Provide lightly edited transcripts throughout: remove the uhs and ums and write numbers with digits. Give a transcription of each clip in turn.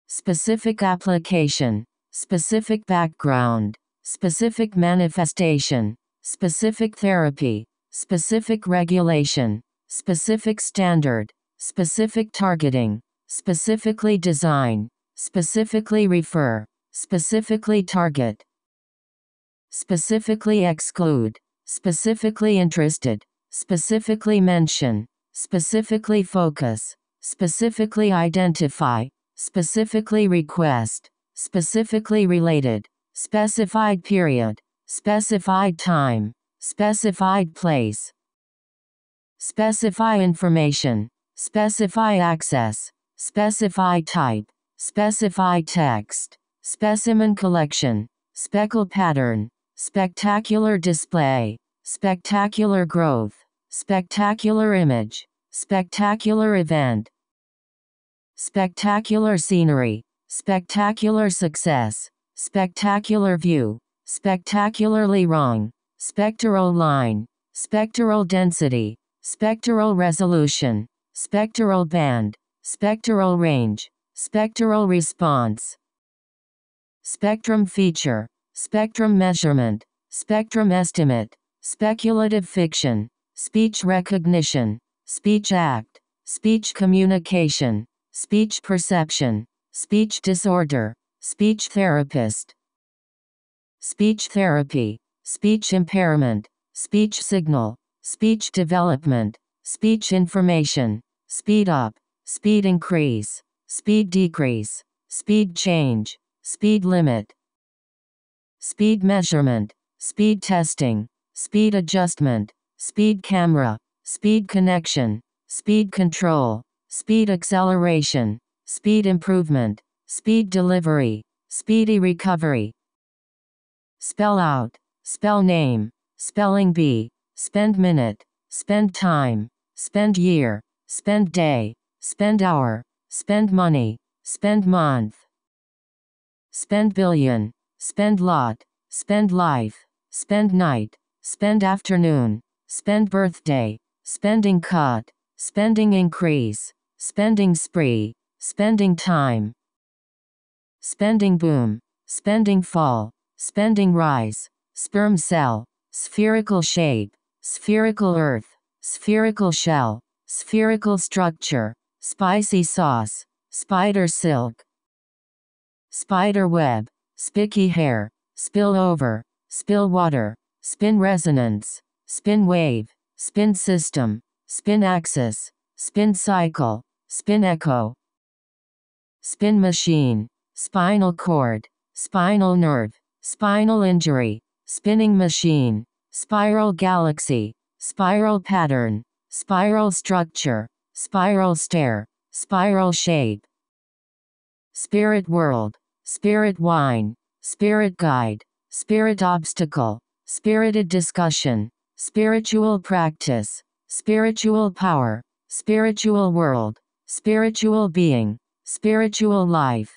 specific application, specific background, specific manifestation, specific therapy, specific regulation, specific standard, specific targeting, specifically design, specifically refer, specifically target, specifically exclude, specifically interested, specifically mention, specifically focus, specifically identify, specifically request, specifically related, specified period, specified time, specified place, specify information, specify access, specify type, specify text, specimen collection, speckle pattern, spectacular display, spectacular growth, spectacular image, spectacular event, spectacular scenery, spectacular success, spectacular view, spectacularly wrong, spectral line, spectral density, spectral resolution, spectral band, spectral range, spectral response, spectrum feature, spectrum measurement, spectrum estimate, speculative fiction, speech recognition, speech act, speech communication, speech perception, speech disorder, speech therapist, speech therapy, speech impairment, speech signal, speech development, speech information, speed up, speed increase, speed decrease, speed change, speed limit, speed measurement, speed testing, speed adjustment, speed camera, speed connection, speed control, speed acceleration, speed improvement, speed delivery, speedy recovery, spell out, spell name, spelling bee, spend minute, spend time, spend year, spend day, spend hour, spend money, spend month, spend billion, spend lot, spend life, spend night, spend afternoon, spend birthday, spending cut, spending increase, spending spree, spending time, spending boom, spending fall, spending rise, sperm cell, spherical shape, spherical earth, spherical shell, spherical structure, spicy sauce, spider silk, spider web, spiky hair, spill over, spill water, spin resonance, spin wave, spin system, spin axis, spin cycle, spin echo, spin machine, spinal cord, spinal nerve, spinal injury, spinning machine, spiral galaxy, spiral pattern, spiral structure, spiral stair, spiral shape, spirit world, spirit wine, spirit guide, spirit obstacle, spirited discussion, spiritual practice, spiritual power, spiritual world, spiritual being, spiritual life,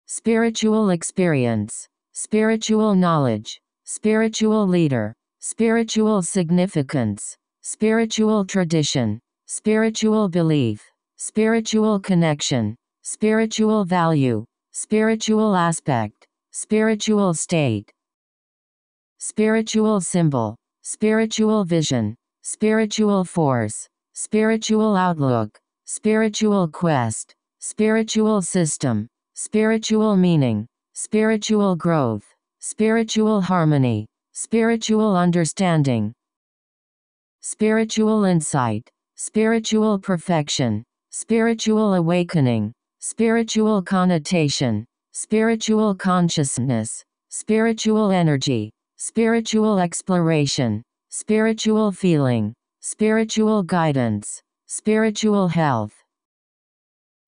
spiritual experience, spiritual knowledge, spiritual leader, spiritual significance, spiritual tradition, spiritual belief, spiritual connection, spiritual value, spiritual aspect, spiritual state, spiritual symbol, spiritual vision, spiritual force, spiritual outlook, spiritual quest, spiritual system, spiritual meaning, spiritual growth, spiritual harmony, spiritual understanding, spiritual insight, spiritual perfection, spiritual awakening, spiritual connotation, spiritual consciousness, spiritual energy, spiritual exploration, spiritual feeling, spiritual guidance, spiritual health,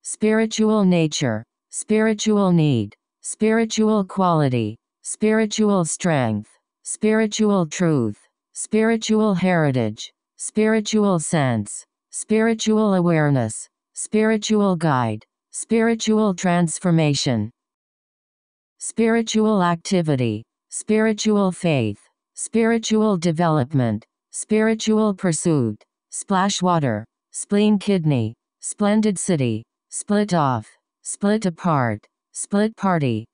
spiritual nature, spiritual need, spiritual quality, spiritual strength, spiritual truth, spiritual heritage, spiritual sense, spiritual awareness, spiritual guide, spiritual transformation, spiritual activity, spiritual faith, spiritual development, spiritual pursuit, splash water, spleen kidney, splendid city, split off, split apart, split party.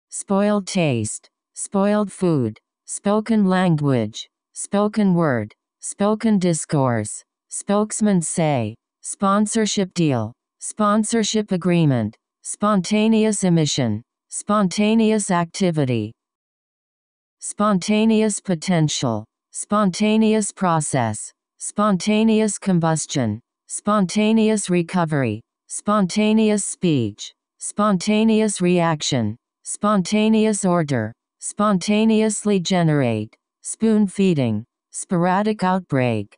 Spoiled taste, spoiled food, spoken language, spoken word, spoken discourse, spokesman say, sponsorship deal, sponsorship agreement, spontaneous emission, spontaneous activity. Spontaneous potential, spontaneous process, spontaneous combustion, spontaneous recovery, spontaneous speech, spontaneous reaction, spontaneous order, spontaneously generate, spoon feeding, sporadic outbreak.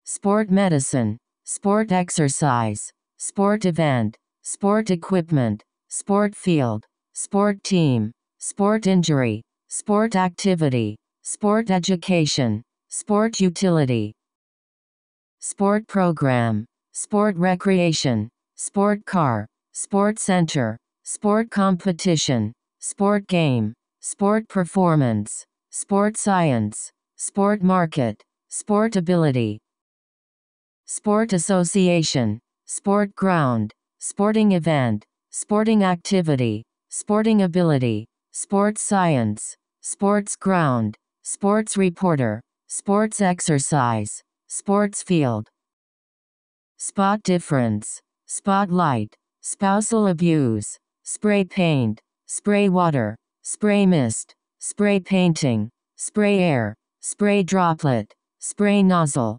Sport medicine, sport exercise, sport event, sport equipment, sport field, sport team, sport injury, sport activity, sport education, sport utility. Sport program, sport recreation, sport car, sport center, sport competition, sport game, sport performance, sport science, sport market, sport ability. Sport association, sport ground, sporting event, sporting activity, sporting ability, sports science, sports ground, sports reporter, sports exercise, sports field. Spot difference, spotlight, spousal abuse, spray paint, spray water, spray mist, spray painting, spray air, spray droplet, spray nozzle.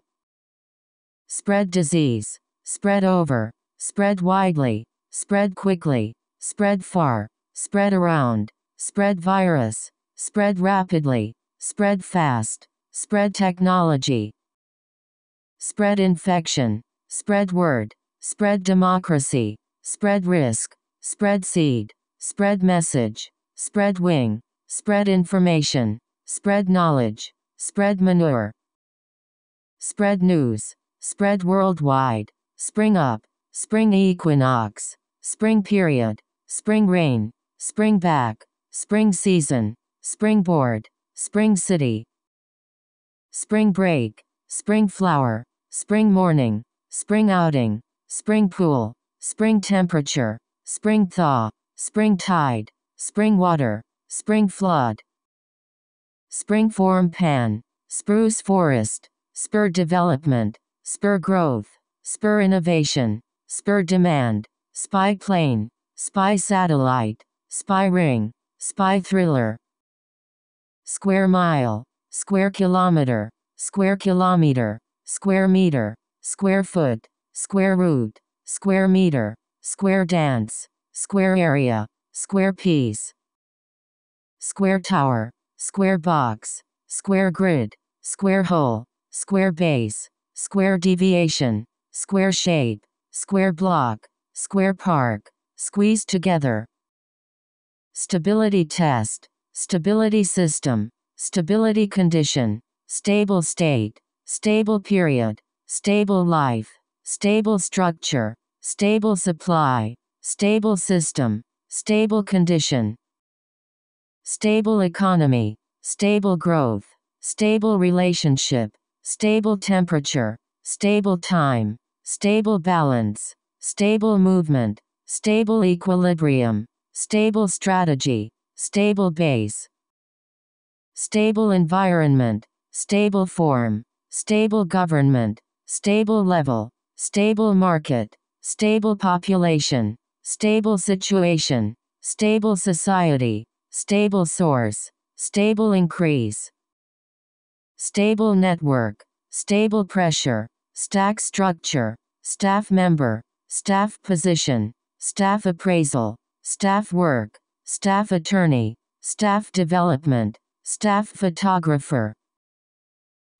Spread disease, spread over, spread widely, spread quickly, spread far, spread around, spread virus, spread rapidly, spread fast, spread technology. Spread infection, spread word, spread democracy, spread risk, spread seed, spread message, spread wing, spread information, spread knowledge, spread manure. Spread news, spread worldwide, spring up, spring equinox, spring period, spring rain, spring back, spring season, springboard, spring city. Spring break, spring flower, spring morning, spring outing, spring pool, spring temperature, spring thaw, spring tide, spring water, spring flood. Spring form pan, spruce forest, spur development, spur growth, spur innovation, spur demand, spy plane, spy satellite, spy ring, spy thriller. Square mile, square kilometer, square kilometer, square meter, square foot, square root, square meter, square dance, square area, square piece. Square tower, square box, square grid, square hole, square base, square deviation, square shape, square block, square park, squeeze together. Stability test, stability system, stability condition, stable state, stable period, stable life, stable structure, stable supply, stable system, stable condition. Stable economy, stable growth, stable relationship, stable temperature, stable time, stable balance, stable movement, stable equilibrium, stable strategy, stable base. Stable environment, stable form, stable government, stable level, stable market, stable population, stable situation, stable society, stable source, stable increase. Stable network, stable pressure, stack structure, staff member, staff position, staff appraisal, staff work, staff attorney, staff development, staff photographer.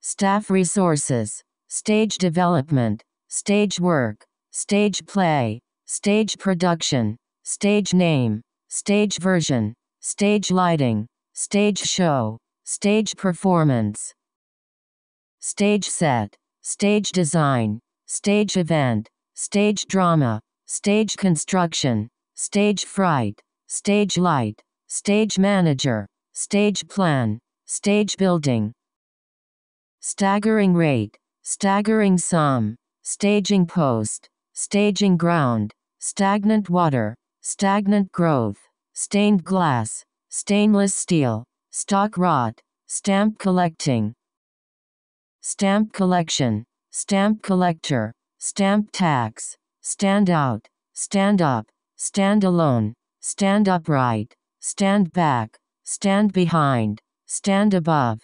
Staff resources, stage development, stage work, stage play, stage production, stage name, stage version, stage lighting, stage show, stage performance. Stage set, stage design, stage event, stage drama, stage construction, stage fright, stage light, stage manager, stage plan, stage building. Staggering rate, staggering sum, staging post, staging ground, stagnant water, stagnant growth, stained glass, stainless steel, stock rot, stamp collecting, stamp collection, stamp collector, stamp tax, stand out, stand up, stand alone, stand upright, stand back, stand behind, stand above,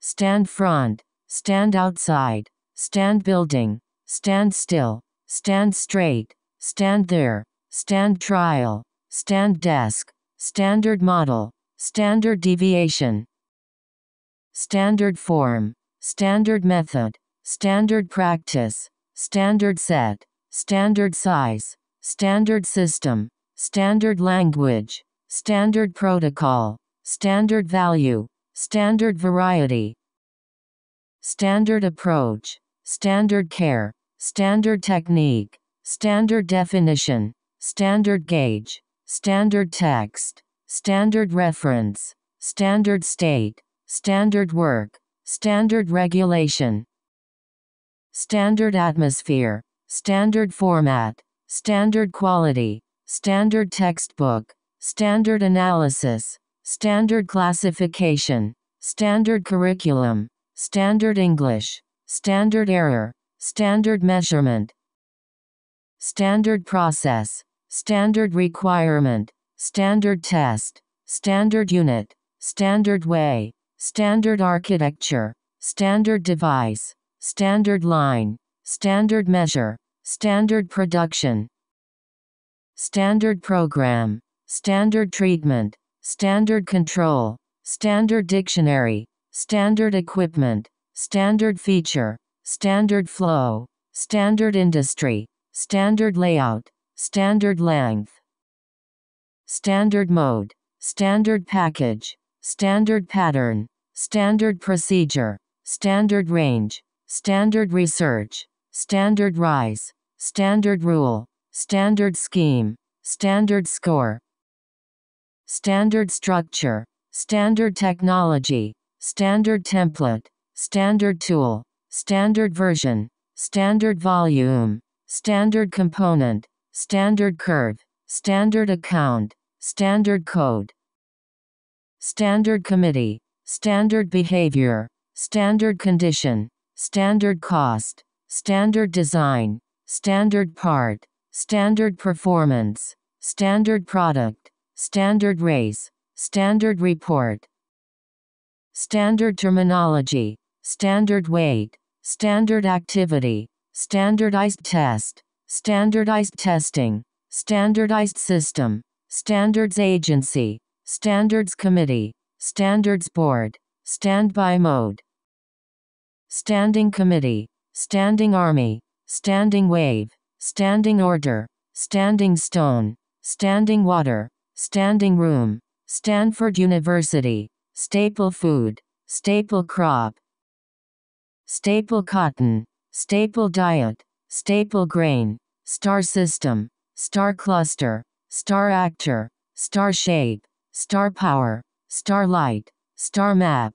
stand front, stand outside, stand building, stand still, stand straight, stand there, stand trial, stand desk, standard model, standard deviation, standard form, standard method, standard practice, standard set, standard size, standard system, standard language, standard protocol, standard value, standard variety, standard approach, standard care, standard technique, standard definition, standard gauge, standard text, standard reference, standard state, standard work, standard regulation, standard atmosphere, standard format, standard quality, standard textbook, standard analysis, standard classification, standard curriculum, standard English, standard error, standard measurement, standard process, standard requirement, standard test, standard unit, standard way, standard architecture, standard device, standard line, standard measure, standard production, standard program, standard treatment, standard control, standard dictionary, standard equipment, standard feature, standard flow, standard industry, standard layout, standard length, standard mode, standard package, standard pattern, standard procedure, standard range, standard research, standard rise, standard rule, standard scheme, standard score, standard structure, standard technology, standard template, standard tool, standard version, standard volume, standard component, standard curve, standard account, standard code, standard committee, standard behavior, standard condition, standard cost, standard design, standard part, standard performance, standard product, standard race, standard report, standard terminology, standard weight, standard activity, standardized test, standardized testing, standardized system, standards agency, standards committee, standards board, standby mode, standing committee, standing army, standing wave, standing order, standing stone, standing water, standing room, Stanford University, staple food, staple crop, staple cotton, staple diet, staple grain, star system, star cluster, star actor, star shape, star power, starlight, star map,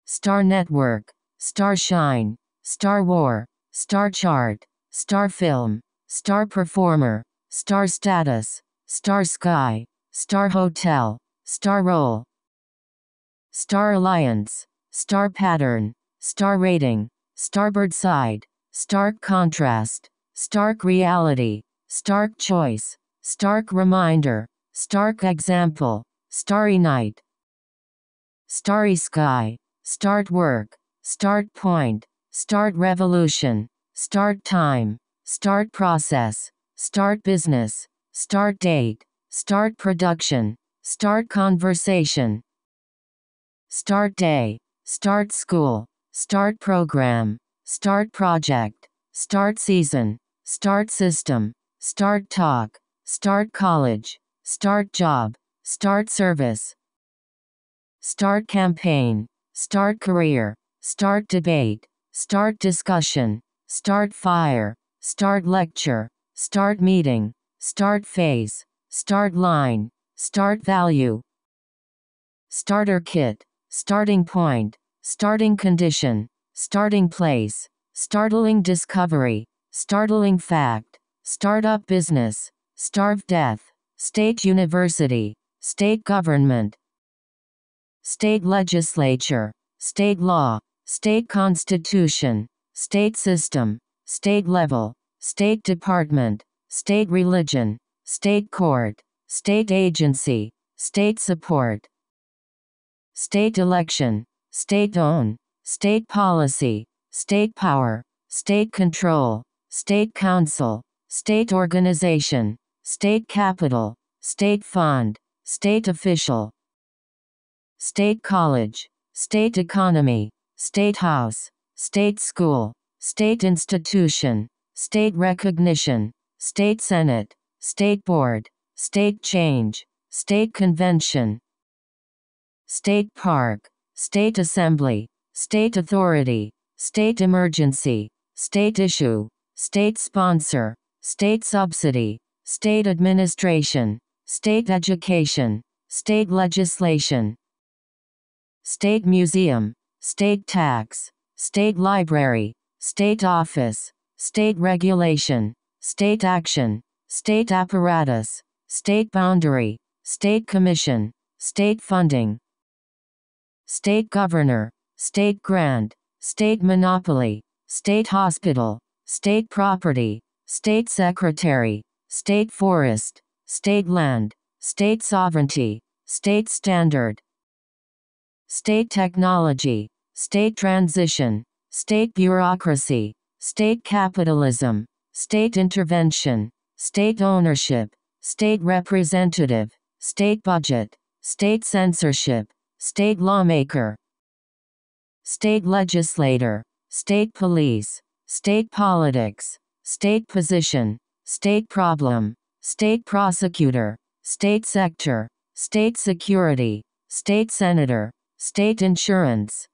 star network, star shine, star war, star chart, star film, star performer, star status, star sky, star hotel, star roll, star alliance, star pattern, star rating, starboard side, stark contrast, stark reality, stark choice, stark reminder, stark example, starry night, starry sky, start work, start point, start revolution, start time, start process, start business, start date, start production, start conversation, start day, start school, start program, start project, start season, start system, start talk, start college, start job, start service, start campaign, start career, start debate, start discussion, start fire, start lecture, start meeting, start phase, start line, start value, starter kit, starting point, starting condition, starting place, startling discovery, startling fact, startup business, starve death, state university, state government, state legislature, state law, state constitution, state system, state level, state department, state religion, state court, state agency, state support, state election, state own, state policy, state power, state control, state council, state organization, state capital, state fund, state official, state college, state economy, state house, state school, state institution, state recognition, state senate, state board, state change, state convention, state park, state assembly, state authority, state emergency, state issue, state sponsor, state subsidy, state administration, state education, state legislation, state museum, state tax, state library, state office, state regulation, state action, state apparatus, state boundary, state commission, state funding, state governor, state grant, state monopoly, state hospital, state property, state secretary, state forest, state land, state sovereignty, state standard, state technology, state transition, state bureaucracy, state capitalism, state intervention, state ownership, state representative, state budget, state censorship, state lawmaker, state legislator, state police, state politics, state position, state problem, state prosecutor, state sector, state security, state senator, state insurance,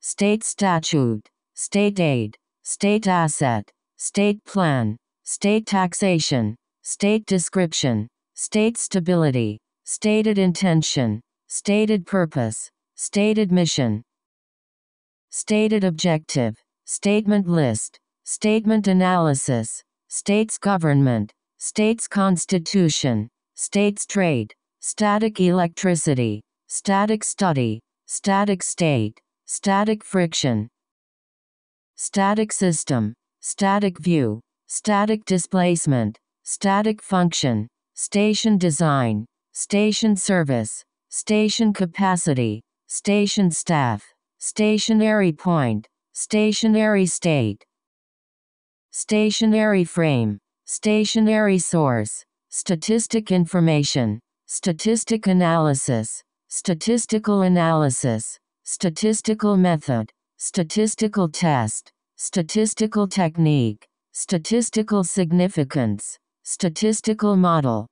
state statute, state aid, state asset, state plan, state taxation, state description, state stability, stated intention, stated purpose, stated mission, stated objective, statement list, statement analysis, states government, states constitution, states trade, static electricity, static study, static state, static friction, static system, static view, static displacement, static function, station design, station service, station capacity, station staff, stationary point, stationary state, stationary frame, stationary source, statistic information, statistic analysis, statistical analysis, statistical method, statistical test, statistical technique, statistical significance, statistical model,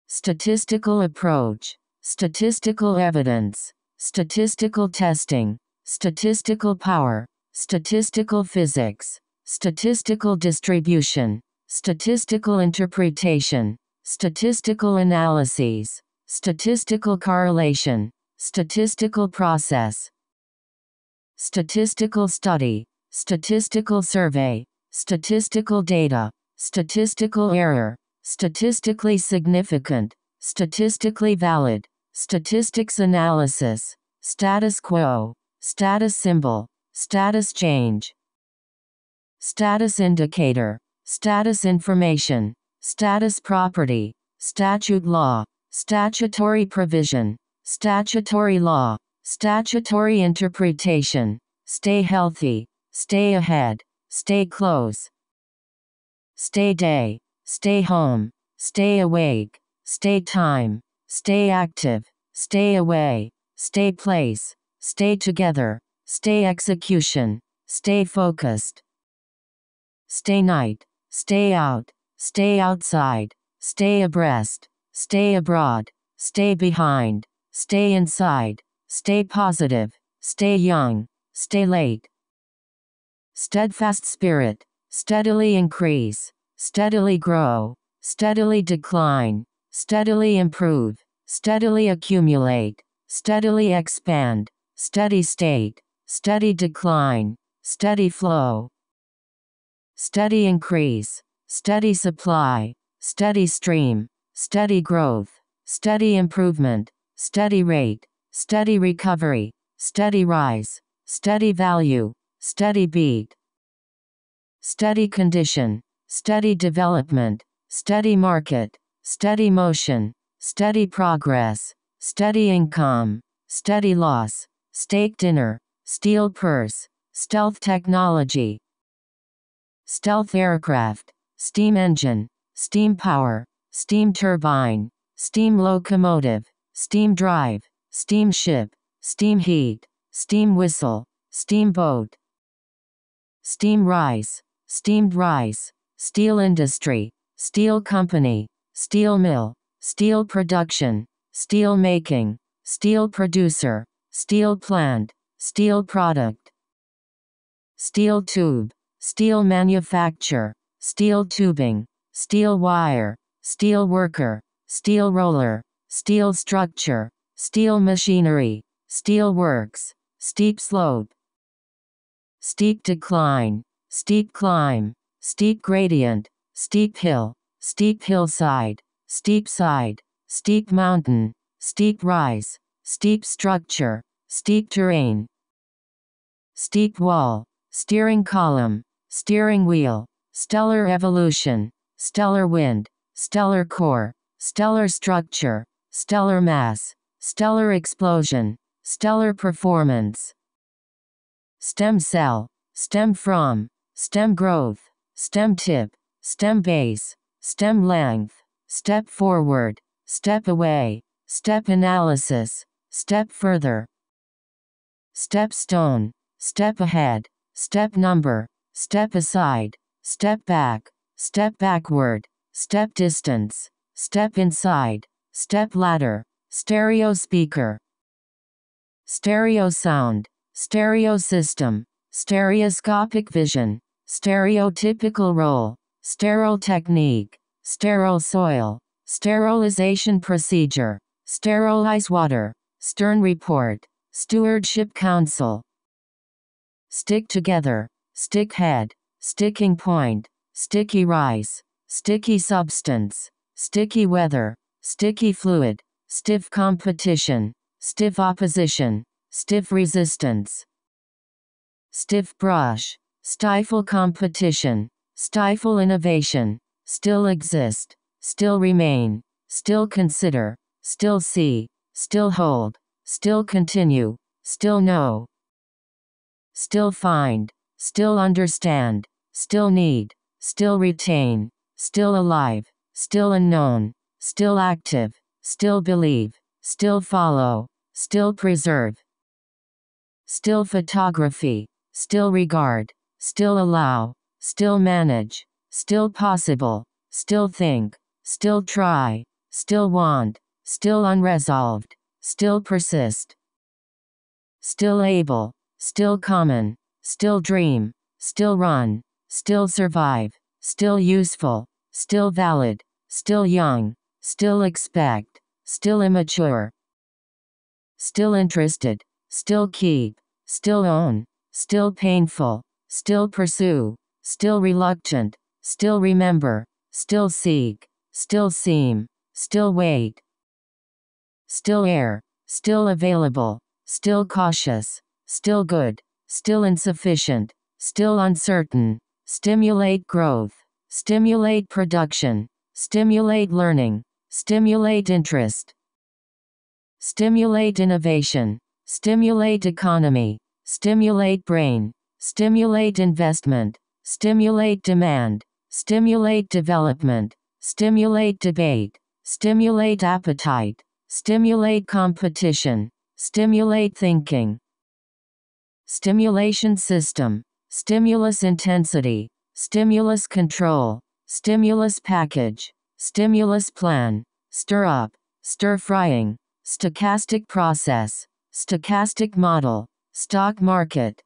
statistical approach, statistical evidence, statistical testing, statistical power, statistical physics, statistical distribution, statistical interpretation, statistical analyses, statistical correlation, statistical process, statistical study, statistical survey, statistical data, statistical error, statistically significant, statistically valid, statistics analysis, status quo, status symbol, status change, status indicator, status information, status property, statute law, statutory provision, statutory law, statutory interpretation, stay healthy, stay ahead, stay close, stay day, stay home, stay awake, stay time, stay active, stay away, stay place, stay together, stay execution, stay focused, stay night, stay out, stay outside, stay abreast, stay abroad, stay behind, stay inside, stay positive, stay young, stay late, steadfast spirit, steadily increase, steadily grow, steadily decline, steadily improve, steadily accumulate, steadily expand, steady state, steady decline, steady flow, steady increase, steady supply, steady stream, steady growth, steady improvement, steady rate, steady recovery, steady rise, steady value, steady beat, steady condition, steady development, steady market, steady motion, steady progress, steady income, steady loss, steak dinner, steel purse, stealth technology, stealth aircraft, steam engine, steam power, steam turbine, steam locomotive, steam drive, steamship, steam heat, steam whistle, steamboat, steam rice, steamed rice, steel industry, steel company, steel mill, steel production, steel making, steel producer, steel plant, steel product, steel tube, steel manufacture, steel tubing, steel wire, steel worker, steel roller, steel structure, steel machinery, steel works, steep slope, steep decline, steep climb, steep gradient, steep hill, steep hillside, steep side, steep mountain, steep rise, steep structure, steep terrain, steep wall, steering column, steering wheel, stellar evolution, stellar wind, stellar core, stellar structure, stellar mass, stellar explosion, stellar performance, stem cell, stem from, stem growth, stem tip, stem base, stem length, step forward, step away, step analysis, step further, step stone, step ahead, step number, step aside, step back, step backward, step distance, step inside, step ladder, stereo speaker, stereo sound, stereo system, stereoscopic vision, stereotypical role, sterile technique, sterile soil, sterilization procedure, sterilize water, Stern report, stewardship council, stick together, stick head, sticking point, sticky rice, sticky substance, sticky weather, sticky fluid, stiff competition, stiff opposition, stiff resistance, stiff brush, stifle competition, stifle innovation, still exist, still remain, still consider, still see, still hold, still continue, still know, still find, still understand, still need, still retain, still alive, still unknown, still active, still believe, still follow, still preserve, still photography, still regard, still allow, still manage, still possible, still think, still try, still want, still unresolved, still persist, still able, still common, still dream, still run, still survive, still useful, still valid, still young, still expect, still immature, still interested, still keep, still own, still painful, still pursue, still reluctant, still remember, still seek, still seem, still wait, still air, still available, still cautious, still good, still insufficient, still uncertain, stimulate growth, stimulate production, stimulate learning, stimulate interest, stimulate innovation, stimulate economy, stimulate brain, stimulate investment, stimulate demand, stimulate development, stimulate debate, stimulate appetite, stimulate competition, stimulate thinking, stimulation system, stimulus intensity, stimulus control, stimulus package, stimulus plan, stir up, stir frying, stochastic process, stochastic model, stock market,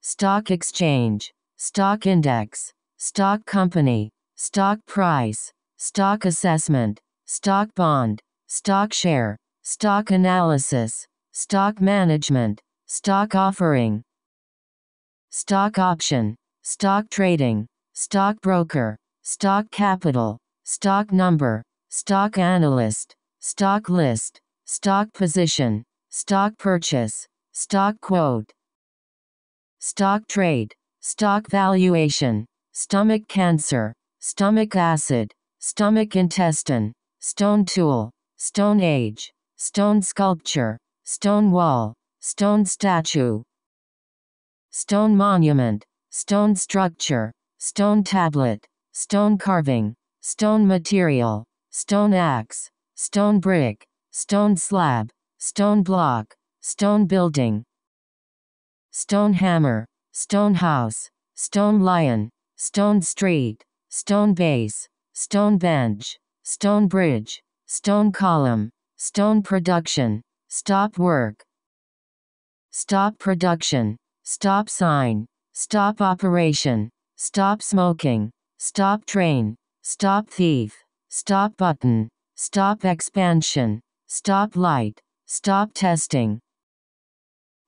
stock exchange, stock index, stock company, stock price, stock assessment, stock bond, stock share, stock analysis, stock management, stock offering, stock option, stock trading, stockbroker, stock capital, stock number, stock analyst, stock list, stock position, stock purchase, stock quote, stock trade, stock valuation, stomach cancer, stomach acid, stomach intestine, stone tool, stone age, stone sculpture, stone wall, stone statue, stone monument, stone structure, stone tablet, stone carving, stone material, stone axe, stone brick, stone slab, stone block, stone building, stone hammer, stone house, stone lion, stone street, stone base, stone bench, stone bridge, stone column, stone production, stop work, stop production, stop sign, stop operation, stop smoking, stop train, stop thief, stop button, stop expansion, stop light, stop testing,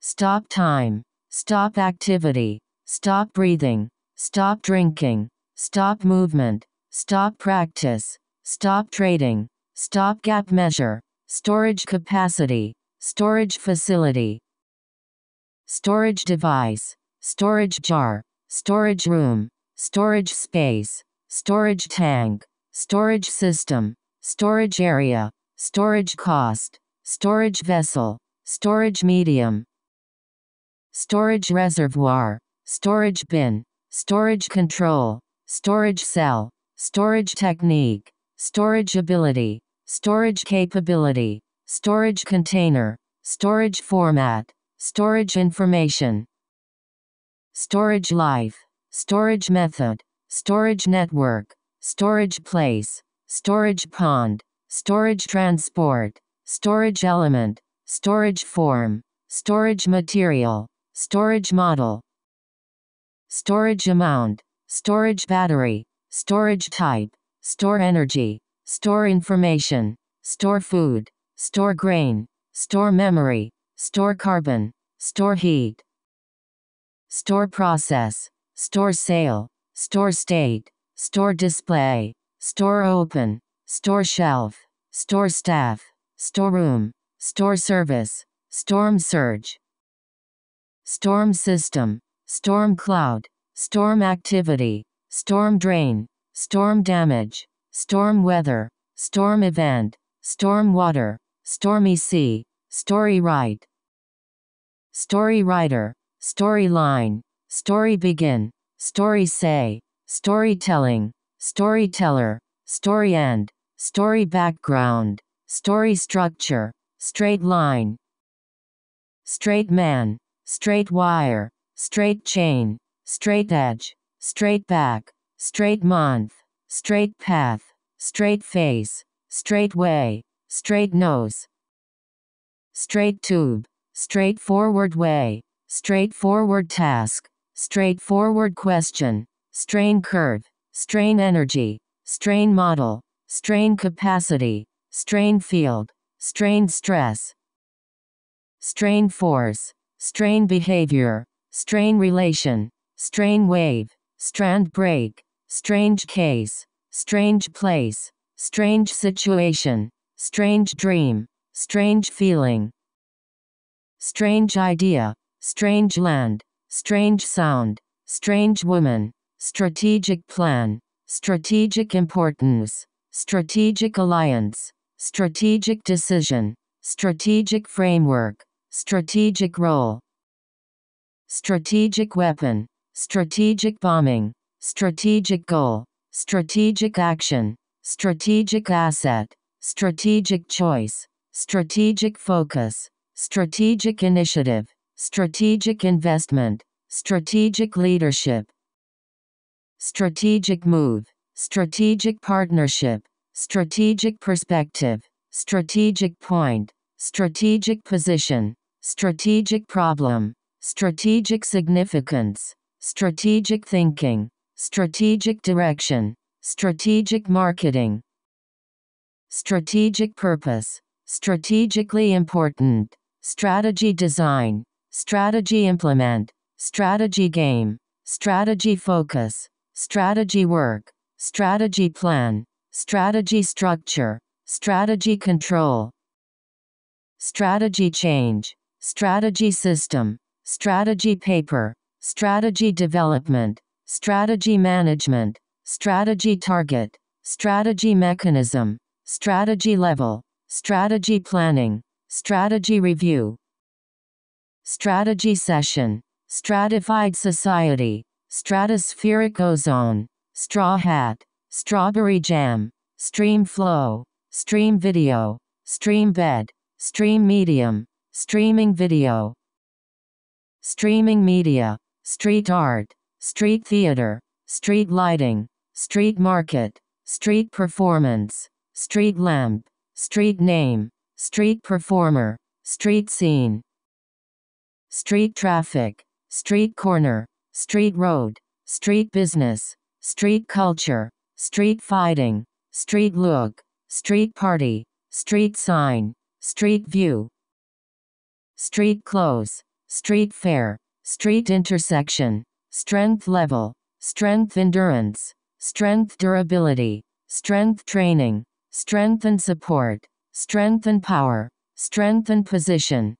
stop time, stop activity, stop breathing, stop drinking, stop movement, stop practice, stop trading, stopgap measure, storage capacity, storage facility, storage device, storage jar, storage room, storage space, storage tank, storage system, storage area, storage cost, storage vessel, storage medium, storage reservoir, storage bin, storage control, storage cell, storage technique, storage ability, storage capability, storage container, storage format, storage information, storage life, storage method, storage network, storage place, storage pond, storage transport, storage element, storage form, storage material, storage model, storage amount, storage battery, storage type, store energy, store information, store food, store grain, store memory, store carbon, store heat, store process, store sale, store state, store display, store open, store shelf, store staff, storeroom, store service, storm surge, storm system, storm cloud, storm activity, storm drain, storm damage, storm weather, storm event, storm water, stormy sea, story write, story writer, storyline, story begin, story say, storytelling, storyteller, story end, story background, story structure, straight line, straight man, straight wire, straight chain, straight edge, straight back, straight month, straight path, straight face, straight way, straight nose, straight tube, straightforward way, straightforward task, straightforward question, strain curve, strain energy, strain model, strain capacity, strain field, strain stress, strain force, strain behavior, strain relation, strain wave, strand break, strange case, strange place, strange situation, strange dream, strange feeling, strange idea, strange land, strange sound, strange woman, strategic plan, strategic importance, strategic alliance, strategic decision, strategic framework, strategic role, strategic weapon, strategic bombing, strategic goal, strategic action, strategic asset, strategic choice, strategic focus, strategic initiative, strategic investment, strategic leadership, strategic move, strategic partnership, strategic perspective, strategic point, strategic position, strategic problem, strategic significance, strategic thinking, strategic direction, strategic marketing, strategic purpose, strategically important, strategy design, strategy implement, strategy game, strategy focus, strategy work, strategy plan, strategy structure, strategy control, strategy change, strategy system, strategy paper, strategy development, strategy management, strategy target, strategy mechanism, strategy level, strategy planning, strategy review, strategy session, stratified society, stratospheric ozone, straw hat, strawberry jam, stream flow, stream video, stream bed, stream medium, streaming video, streaming media, street art, street theater, street lighting, street market, street performance, street lamp, street name, street performer, street scene, street traffic, street corner, street road, street business, street culture, street fighting, street look, street party, street sign, street view, street clothes, street fair, street intersection, strength level, strength endurance, strength durability, strength training, strength and support, strength and power, strength and position,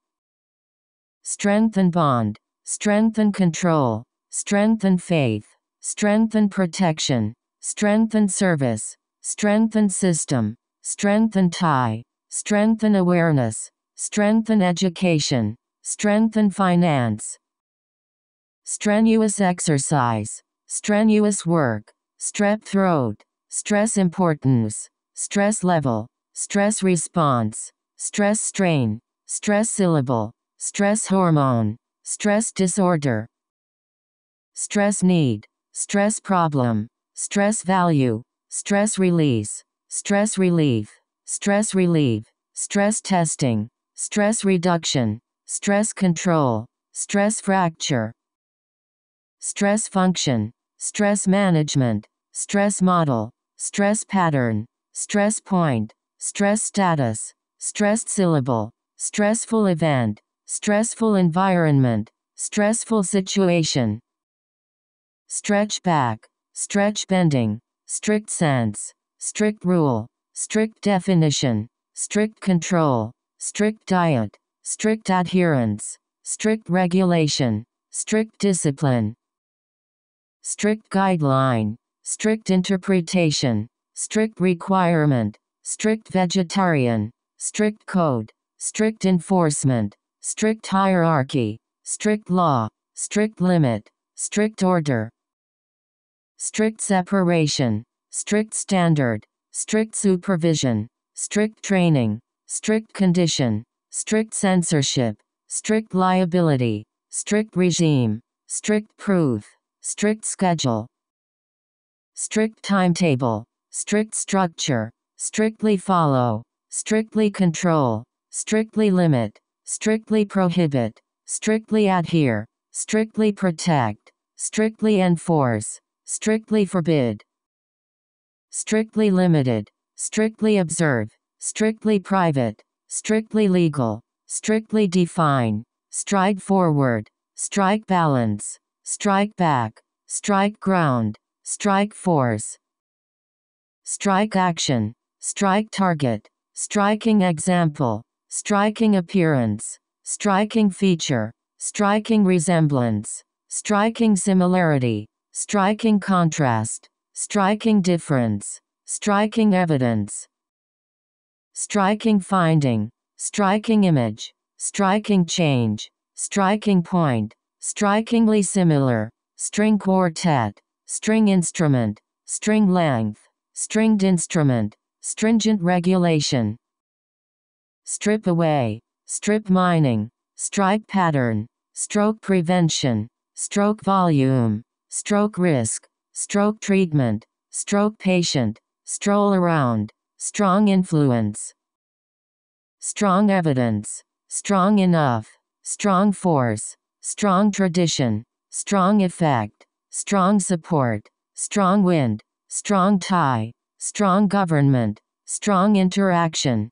strength and bond, strength and control, strength and faith, strength and protection, strength and service, strength and system, strength and tie, strength and awareness, strength and education, strength and finance, strenuous exercise, strenuous work, strep throat, stress importance, stress level, stress response, stress strain, stress syllable, stress hormone, stress disorder, stress need, stress problem, stress value, stress release, stress relief, stress relief, stress testing, stress reduction, stress control, stress fracture, stress function, stress management, stress model, stress pattern, stress point, stress status, stressed syllable, stressful event, stressful environment, stressful situation, stretch back, stretch bending, strict sense, strict rule, strict definition, strict control, strict diet, strict adherence, strict regulation, strict discipline, strict guideline, strict interpretation, strict requirement, strict vegetarian, strict code, strict enforcement, strict hierarchy, strict law, strict limit, strict order, strict separation, strict standard, strict supervision, strict training, strict condition, strict censorship, strict liability, strict regime, strict proof, strict schedule, strict timetable, strict structure, strictly follow, strictly control, strictly limit, strictly prohibit, strictly adhere, strictly protect, strictly enforce, strictly forbid, strictly limited, strictly observe, strictly private, strictly legal, strictly define, stride forward, strike balance, strike back, strike ground, strike force, strike action, strike target, striking example, striking appearance, striking feature, striking resemblance, striking similarity, striking contrast, striking difference, striking evidence, striking finding, striking image, striking change, striking point, strikingly similar, string quartet, string instrument, string length, stringed instrument, stringent regulation, strip away, strip mining, stripe pattern, stroke prevention, stroke volume, stroke risk, stroke treatment, stroke patient, stroll around, strong influence, strong evidence, strong enough, strong force, strong tradition, strong effect, strong support, strong wind, strong tie, strong government, strong interaction,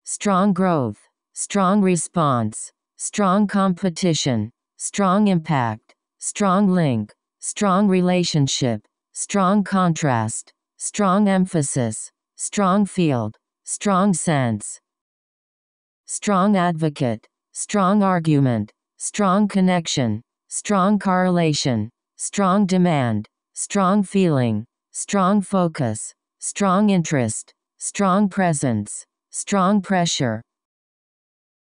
strong growth, strong response, strong competition, strong impact, strong link, strong relationship, strong contrast, strong emphasis, strong field, strong sense, strong advocate, strong argument, strong connection, strong correlation, strong demand, strong feeling, strong focus, strong interest, strong presence, strong pressure,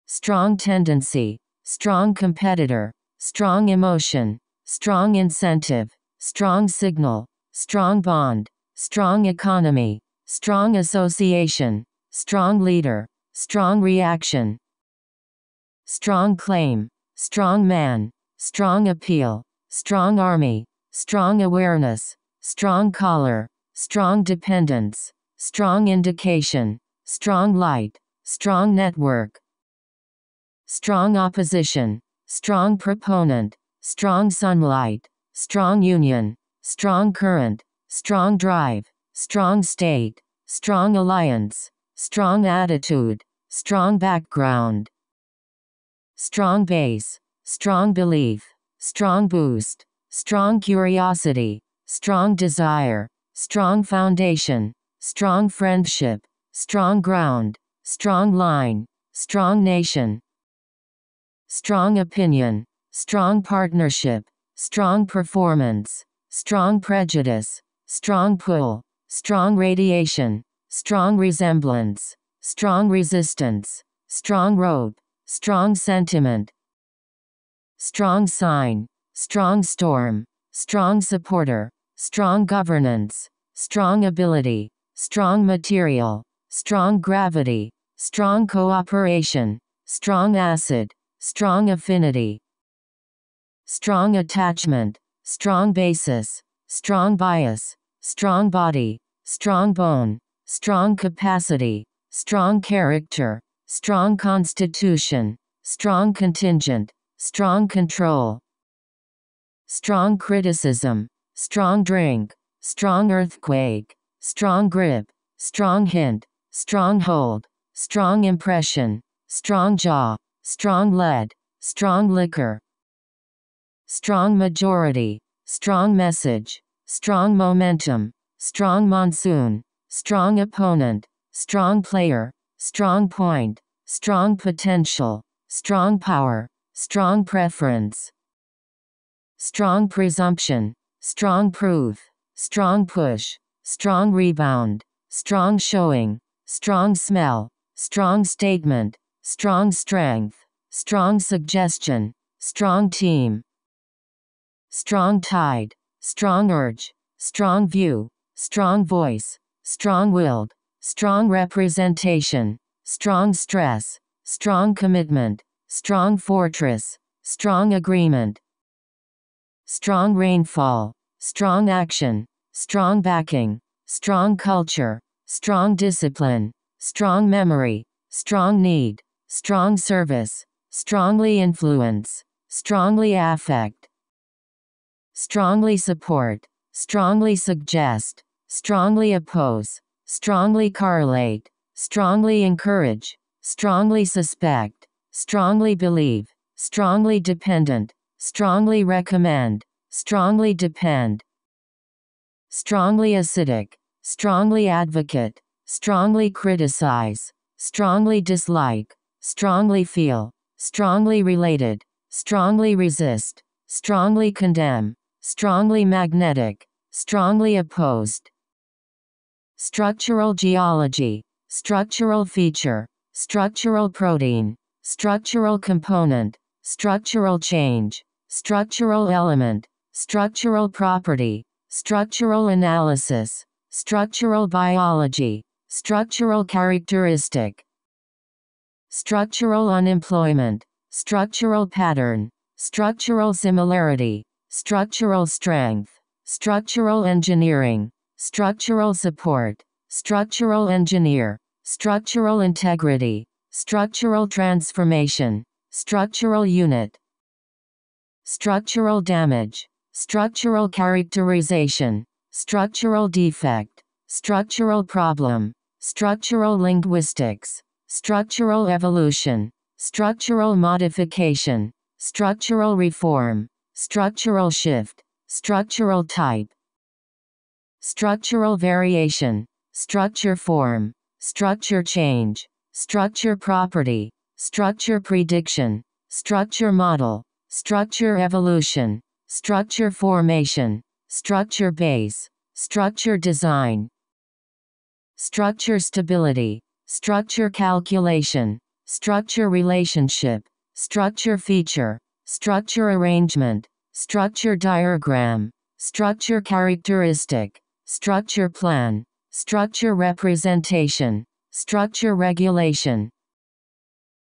strong tendency, strong competitor, strong emotion, strong incentive, strong signal, strong bond, strong economy, strong association, strong leader, strong reaction, strong claim, strong man, strong appeal, strong army, strong awareness, strong collar, strong dependence, strong indication, strong light, strong network, strong opposition, strong proponent, strong sunlight, strong union, strong current, strong drive, strong state, strong alliance, strong attitude, strong background, strong base, strong belief, strong boost, strong curiosity, strong desire, strong foundation, strong friendship, strong ground, strong line, strong nation, strong opinion, strong partnership, strong performance, strong prejudice, strong pull, strong radiation, strong resemblance, strong resistance, strong rope, strong sentiment, strong sign, strong storm, strong supporter, strong governance, strong ability, strong material, strong gravity, strong cooperation, strong acid, strong affinity, strong attachment, strong basis, strong bias, strong body, strong bone, strong capacity, strong character, strong constitution, strong contingent, strong control, strong criticism, strong drink, strong earthquake, strong grip, strong hint, strong hold, strong impression, strong jaw, strong lead, strong liquor, strong majority, strong message, strong momentum, strong monsoon, strong opponent, strong player, strong point, strong potential, strong power, strong preference, strong presumption, strong proof, strong push, strong rebound, strong showing, strong smell, strong statement, strong strength, strong suggestion, strong team, strong tide, strong urge, strong view, strong voice, strong-willed, strong representation, strong stress, strong commitment, strong fortress, strong agreement, strong rainfall, strong action, strong backing, strong culture, strong discipline, strong memory, strong need, strong service, strongly influence, strongly affect, strongly support, strongly suggest, strongly oppose, strongly correlate, strongly encourage, strongly suspect, strongly believe, strongly dependent, strongly recommend, strongly depend, strongly acidic, strongly advocate, strongly criticize, strongly dislike, strongly feel, strongly related, strongly resist, strongly condemn, strongly magnetic, strongly opposed, structural geology, structural feature, structural protein, structural component, structural change, structural element, structural property, structural analysis, structural biology, structural characteristic, structural unemployment, structural pattern, structural similarity, structural strength, structural engineering, structural support, structural engineer, structural integrity, structural transformation, structural unit, structural damage, structural characterization, structural defect, structural problem, structural linguistics, structural evolution, structural modification, structural reform, structural shift, structural type, structural variation, structure form, structure change, structure property, structure prediction, structure model, structure evolution, structure formation, structure base, structure design, structure stability, structure calculation, structure relationship, structure feature, structure arrangement, structure diagram, structure characteristic, structure plan, structure representation, structure regulation,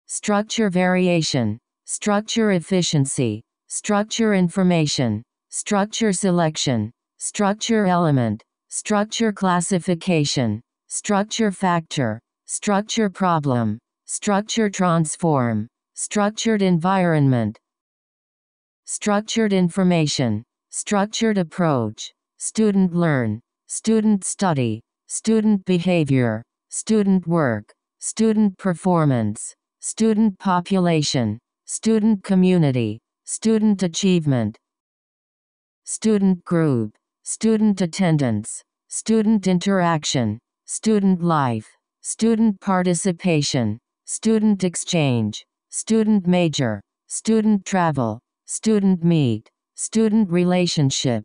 structure variation, structure efficiency, structure information, structure selection, structure element, structure classification, structure factor, structure problem, structure transform, structured environment, structured information, structured approach, student learn, student study, student behavior, student work, student performance, student population, student community, student achievement, student group, student attendance, student interaction, student life, student participation, student exchange, student major, student travel, student meet, student relationship,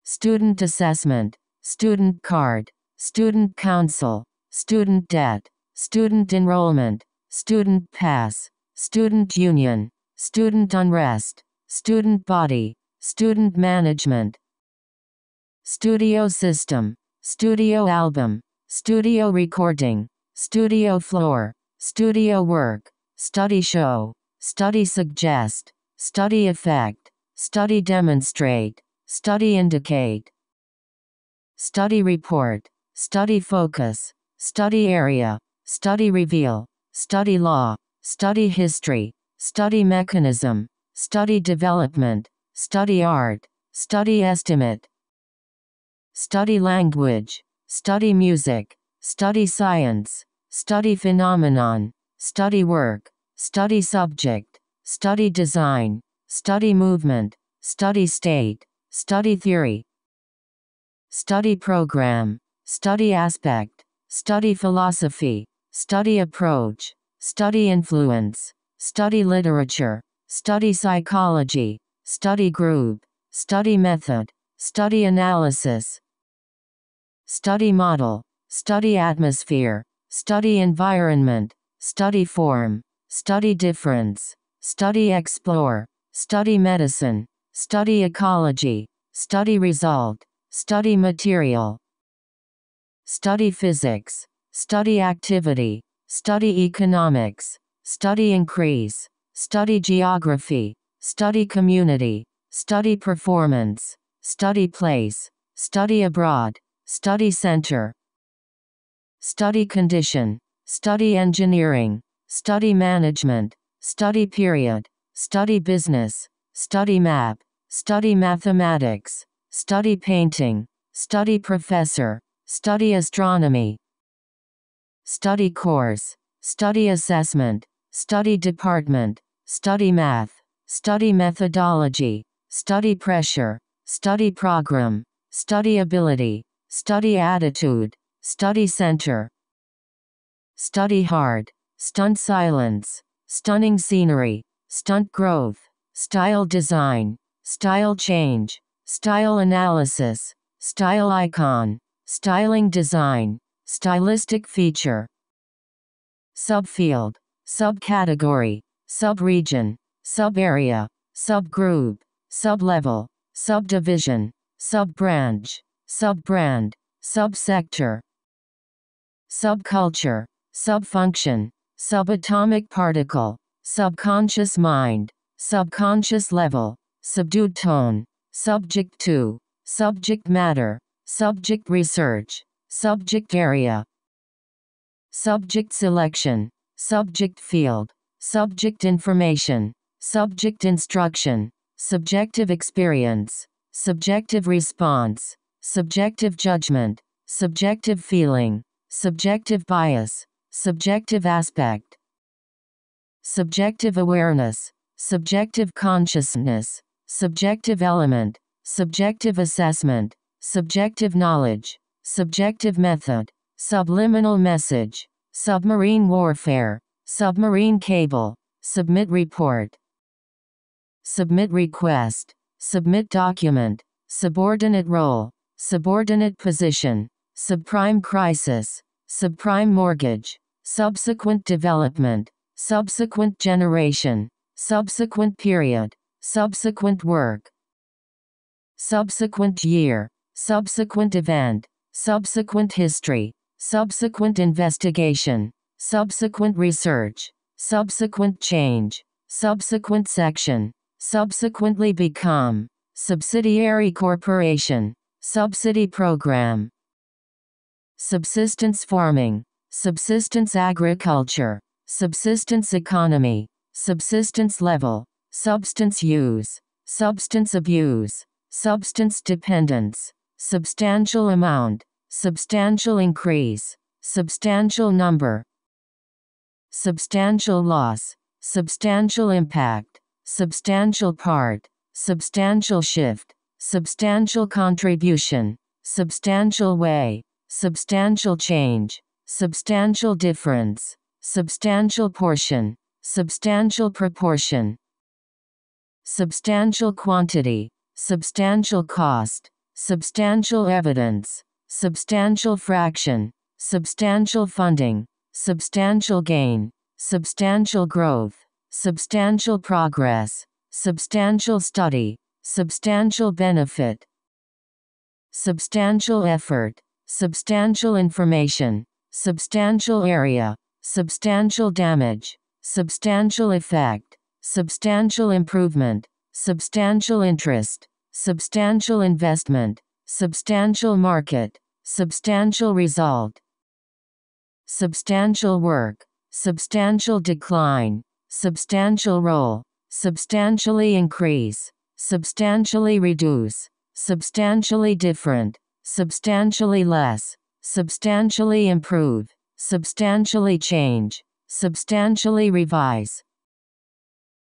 student assessment, student card, student council, student debt, student enrollment, student pass, student union, student unrest, student body, student management, studio system, studio album, studio recording, studio floor, studio work, study show, study suggest, study effect, study demonstrate, study indicate, study report, study focus, study area, study reveal, study law, study history, study mechanism, study development, study art, study estimate, study language, study music, study science, study phenomenon, study work, study subject, study design, study movement, study state, study theory, study program, study aspect, study philosophy, study approach, study influence, study literature, study psychology, study group, study method, study analysis, study model, study atmosphere, study environment, study form, study difference, study explore, study medicine, study ecology, study result, study material, study physics, study activity, study economics, study increase, study geography, study community, study performance, study place, study abroad, study center, study condition, study engineering, study management, study period, study business, study map, study mathematics, study painting, study professor, study astronomy, study course, study assessment, study department, study math, study methodology, study pressure, study program, study ability, study attitude, study center, study hard, stunt silence, stunning scenery, stunt growth, style design, style change, style analysis, style icon, styling design, stylistic feature, subfield, subcategory, subregion, subarea, subgroup, sublevel, subdivision, subbranch, subbrand, subsector, subculture, subfunction, subatomic particle, subconscious mind, subconscious level, subdued tone, subject to, subject matter, subject research, subject area, subject selection, subject field, subject information, subject instruction, subjective experience, subjective response, subjective judgment, subjective feeling, subjective bias, subjective aspect, subjective awareness, subjective consciousness, subjective element, subjective assessment, subjective knowledge, subjective method, subliminal message, submarine warfare, submarine cable, submit report, submit request, submit document, subordinate role, subordinate position, subprime crisis, subprime mortgage, subsequent development, subsequent generation, subsequent period, subsequent work, subsequent year, subsequent event, subsequent history, subsequent investigation, subsequent research, subsequent change, subsequent section, subsequently become, subsidiary corporation, subsidy program, subsistence farming, subsistence agriculture, subsistence economy, subsistence level, substance use, substance abuse, substance dependence, substantial amount, substantial increase, substantial number, substantial loss, substantial impact, substantial part, substantial shift, substantial contribution, substantial way, substantial change, substantial difference, substantial portion, substantial proportion, substantial quantity, substantial cost, substantial evidence, substantial fraction, substantial funding, substantial gain, substantial growth, substantial progress, substantial study, substantial benefit, substantial effort, substantial information, substantial area, substantial damage, substantial effect, substantial improvement, substantial interest, substantial investment, substantial market, substantial result, substantial work, substantial decline, substantial role, substantially increase, substantially reduce, substantially different, substantially less, substantially improve, substantially change, substantially revise,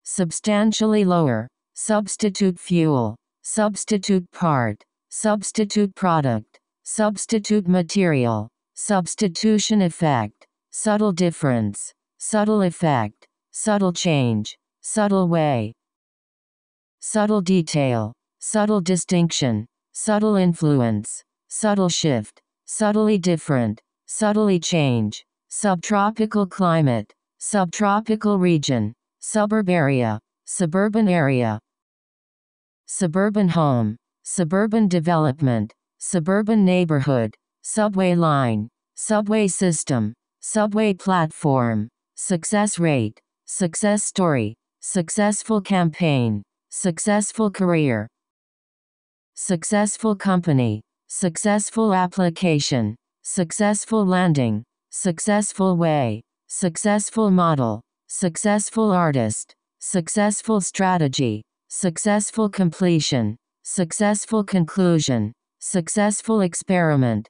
substantially lower, substitute fuel, substitute part, substitute product, substitute material, substitution effect, subtle difference, subtle effect, subtle change, subtle way, subtle detail, subtle distinction, subtle influence, subtle shift, subtly different, subtly change, subtropical climate, subtropical region, suburb area, suburban area, suburban home, suburban development, suburban neighborhood, subway line, subway system, subway platform, success rate, success story, successful campaign, successful career, successful company, successful application, successful landing, successful way, successful model, successful artist, successful strategy, successful completion, successful conclusion, successful experiment,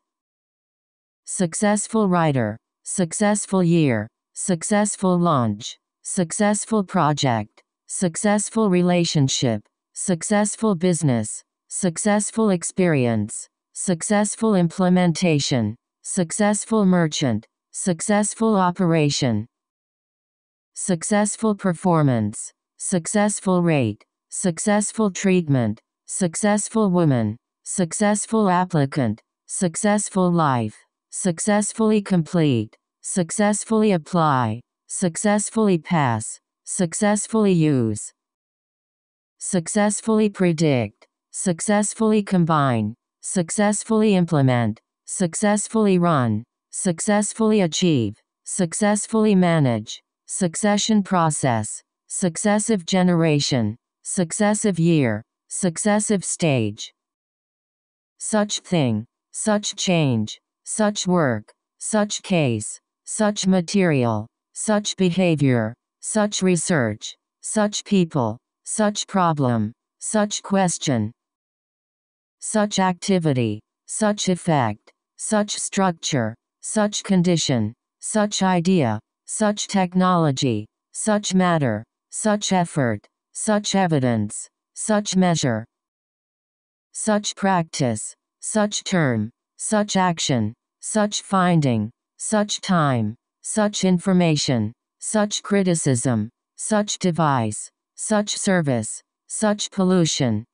successful writer, successful year, successful launch, successful project, successful relationship, successful business, successful experience, successful implementation, successful merchant, successful operation, successful performance, successful rate, successful treatment, successful woman, successful applicant, successful life, successfully complete, successfully apply, successfully pass, successfully use, successfully predict, successfully combine, successfully implement, successfully run, successfully achieve, successfully manage, succession process, successive generation, successive year, successive stage, such thing, such change, such work, such case, such material, such behavior, such research, such people, such problem, such question, such activity, such effect, such structure, such condition, such idea, such technology, such matter, such effort, such evidence, such measure, such practice, such term, such action, such finding, such time, such information, such criticism, such device, such service, such pollution,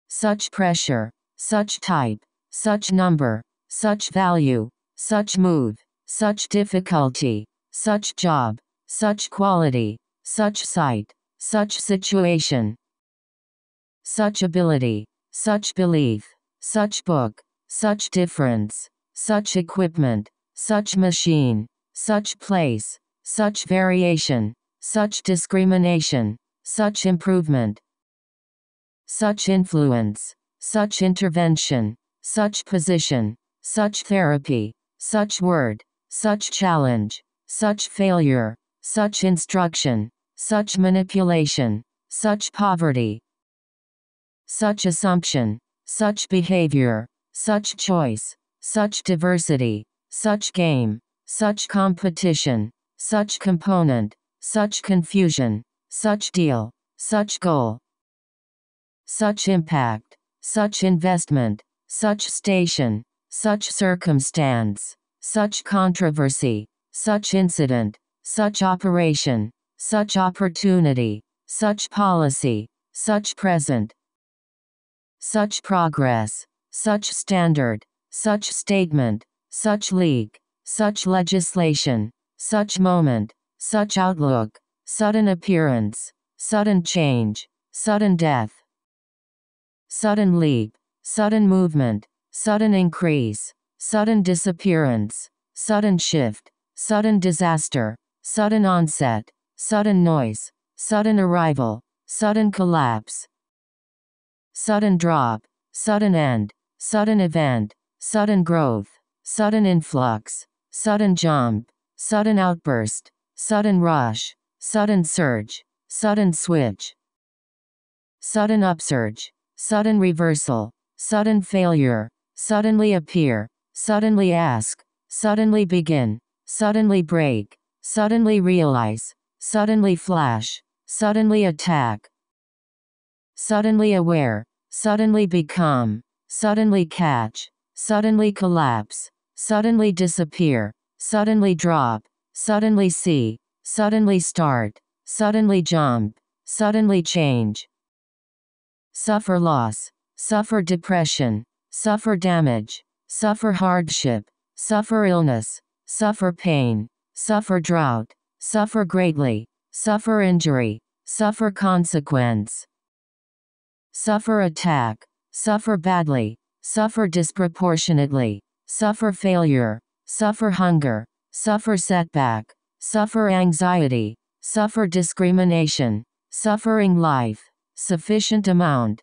such pressure, such type, such number, such value, such move, such difficulty, such job, such quality, such site, such situation, such ability, such belief, such book, such difference, such equipment, such machine, such place, such variation, such discrimination, such improvement, such influence, such intervention, such position, such therapy, such word, such challenge, such failure, such instruction, such manipulation, such poverty, such assumption, such behavior, such choice, such diversity, such game, such competition, such component, such confusion, such deal, such goal, such impact, such investment, such station, such circumstance, such controversy, such incident, such operation, such opportunity, such policy, such present, such progress, such standard, such statement, such league, such legislation, such moment, such outlook, sudden appearance, sudden change, sudden death, sudden leap, sudden movement, sudden increase, sudden disappearance, sudden shift, sudden disaster, sudden onset, sudden noise, sudden arrival, sudden collapse, sudden drop, sudden end, sudden event, sudden growth, sudden influx, sudden jump, sudden outburst, sudden rush, sudden surge, sudden switch, sudden upsurge, sudden reversal, sudden failure, suddenly appear, suddenly ask, suddenly begin, suddenly break, suddenly realize, suddenly flash, suddenly attack, suddenly aware, suddenly become, suddenly catch, suddenly collapse, suddenly disappear, suddenly drop, suddenly see, suddenly start, suddenly jump, suddenly change, suffer loss, suffer depression, suffer damage, suffer hardship, suffer illness, suffer pain, suffer drought, suffer greatly, suffer injury, suffer consequence, suffer attack, suffer badly, suffer disproportionately, suffer failure, suffer hunger, suffer setback, suffer anxiety, suffer discrimination, suffering life, sufficient amount,